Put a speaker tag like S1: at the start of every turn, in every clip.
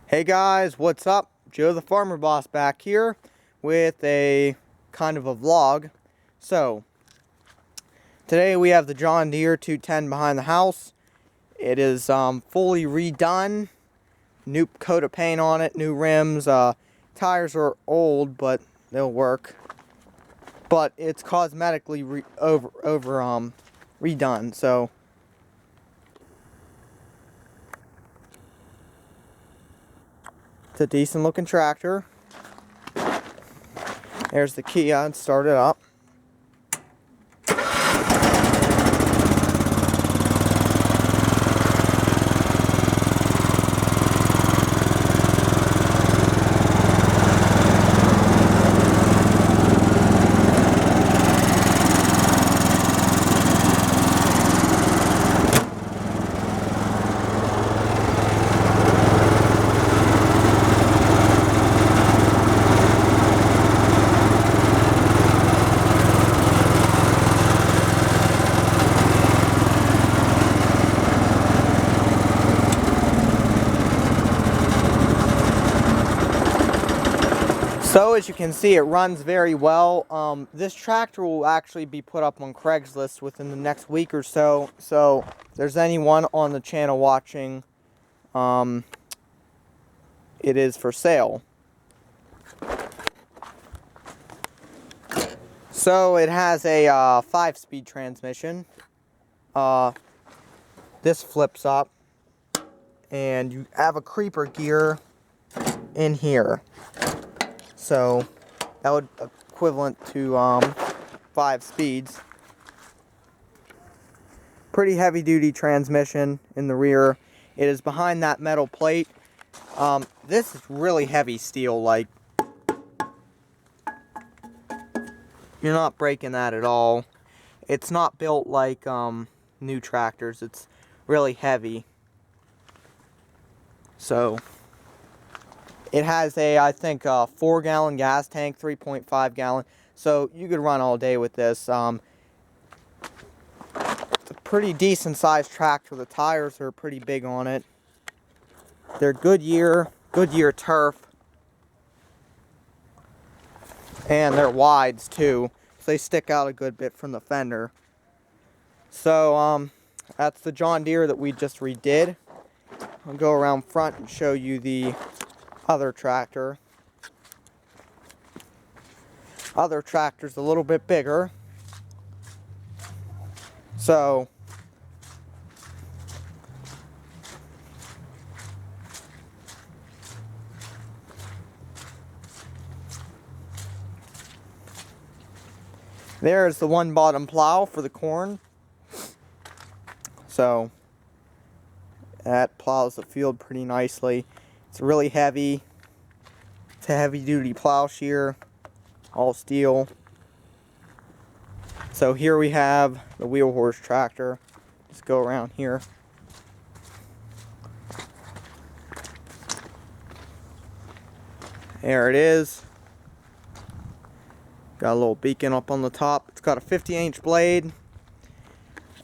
S1: Hey guys, what's up? Joe the Farmer Boss back here with a kind of a vlog. So, today we have the John Deere 210 behind the house. It is fully redone. New coat of paint on it, new rims. Tires are old, but they'll work. But it's cosmetically redone. So, it's a decent looking tractor. There's the key. I'd start it up. So as you can see, it runs very well. This tractor will actually be put up on Craigslist within the next week or so. So if there's anyone on the channel watching, it is for sale. So it has a 5-speed transmission. This flips up, and you have a creeper gear in here. So that would equivalent to 5 speeds. Pretty heavy duty transmission in the rear. It is behind that metal plate. This is really heavy steel, like you're not breaking that at all. It's not built like new tractors. It's really heavy. So it has a, I think, 4-gallon gas tank, 3.5 gallon. So you could run all day with this. It's a pretty decent sized tractor. The tires are pretty big on it. They're Goodyear turf. And they're wides too. So they stick out a good bit from the fender. So that's the John Deere that we just redid. I'll go around front and show you the other tractor. Other tractor's a little bit bigger. So there's the one bottom plow for the corn. So that plows the field pretty nicely. It's really heavy. It's a heavy duty plow shear, all steel. So here we have the wheel horse tractor. Let's go around here. There it is. Got a little beacon up on the top. It's got a 50-inch blade.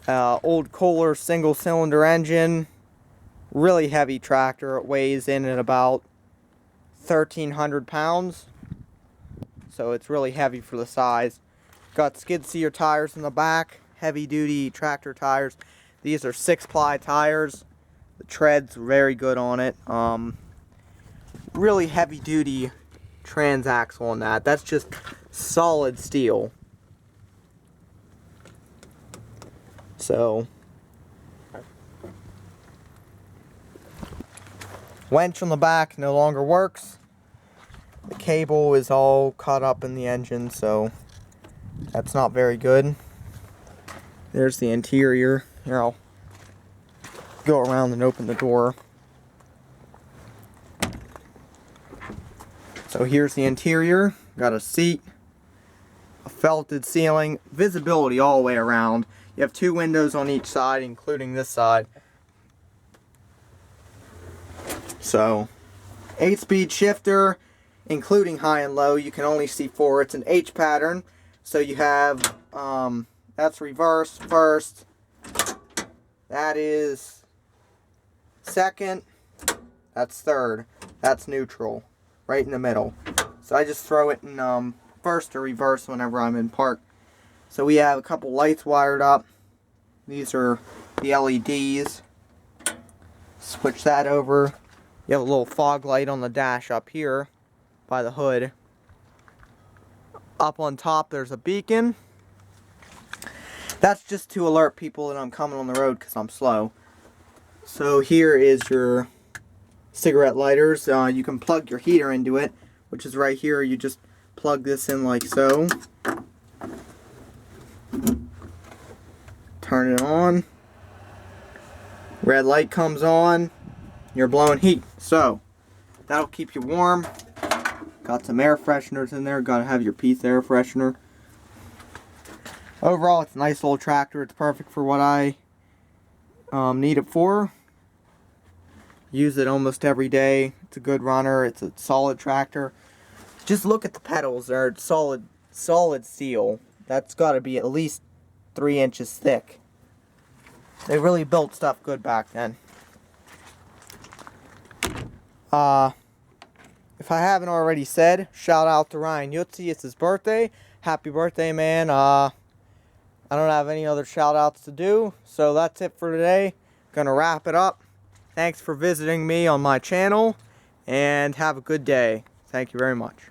S1: Old Kohler single cylinder engine. Really heavy tractor. It weighs in at about 1,300 pounds. So it's really heavy for the size. Got skid steer tires in the back. Heavy duty tractor tires. These are 6-ply tires. The tread's very good on it. Really heavy duty transaxle on that. That's just solid steel. So winch on the back no longer works. The cable is all caught up in the engine, so that's not very good. There's the interior. Here, I'll go around and open the door. So here's the interior. Got a seat, a felted ceiling, visibility all the way around. You have 2 windows on each side, including this side. So 8-speed shifter, including high and low. You can only see 4. It's an H pattern. So you have, that's reverse, first. That is second. That's third. That's neutral, right in the middle. So I just throw it in first or reverse whenever I'm in park. So we have a couple lights wired up. These are the LEDs. Switch that over. You have a little fog light on the dash up here by the hood. Up on top there's a beacon. That's just to alert people that I'm coming on the road because I'm slow. So here is your cigarette lighters. You can plug your heater into it, which is right here. You just plug this in like so. Turn it on. Red light comes on. You're blowing heat. So that'll keep you warm. Got some air fresheners in there. Gotta have your Peace air freshener. Overall, it's a nice little tractor. It's perfect for what I need it for. Use it almost every day. It's a good runner. It's a solid tractor. Just look at the pedals. They're solid steel. That's got to be at least 3 inches thick. They really built stuff good back then. If I haven't already said, shout out to Ryan Yutzi. It's his birthday. Happy birthday, man. I don't have any other shout outs to do. So that's it for today. Gonna wrap it up. Thanks for visiting me on my channel. And have a good day. Thank you very much.